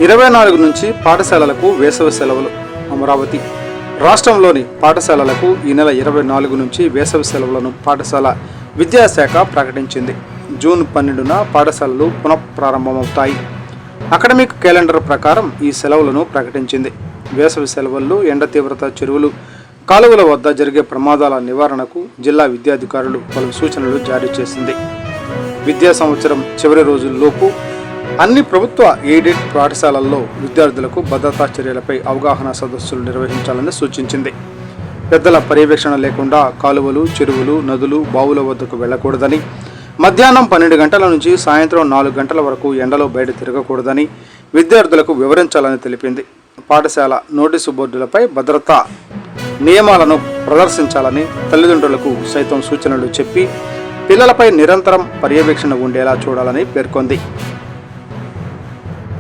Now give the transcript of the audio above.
24 నుంచి పాఠశాలలకు వేసవి సెలవులు. అమరావతి రాష్ట్రంలోని పాఠశాలలకు ఈ నెల 24 నుంచి వేసవి సెలవులను పాఠశాల విద్యాశాఖ ప్రకటించింది. జూన్ 12న పాఠశాలలు పునఃప్రారంభమవుతాయి. అకాడమిక్ క్యాలెండర్ ప్రకారం ఈ సెలవులను ప్రకటించింది. వేసవి సెలవుల్లో ఎండ తీవ్రత, చెరువులు, కాలువల వద్ద జరిగే ప్రమాదాల నివారణకు జిల్లా విద్యాధికారులు పలు సూచనలు జారీ చేసింది. విద్యా సంవత్సరం చివరి రోజుల్లోపు అన్ని ప్రభుత్వ ఎయిడెడ్ పాఠశాలల్లో విద్యార్థులకు భద్రతా చర్యలపై అవగాహన సదస్సులు నిర్వహించాలని సూచించింది. పెద్దల పర్యవేక్షణ లేకుండా కాలువలు, చెరువులు, నదులు, బావుల వద్దకు వెళ్లకూడదని, మధ్యాహ్నం 12 గంటల నుంచి సాయంత్రం 4 గంటల వరకు ఎండలో బయట తిరగకూడదని విద్యార్థులకు వివరించాలని తెలిపింది. పాఠశాల నోటీసు బోర్డులపై భద్రతా నియమాలను ప్రదర్శించాలని తల్లిదండ్రులకు సైతం సూచనలు చెప్పి పిల్లలపై నిరంతరం పర్యవేక్షణ ఉండేలా చూడాలని పేర్కొంది.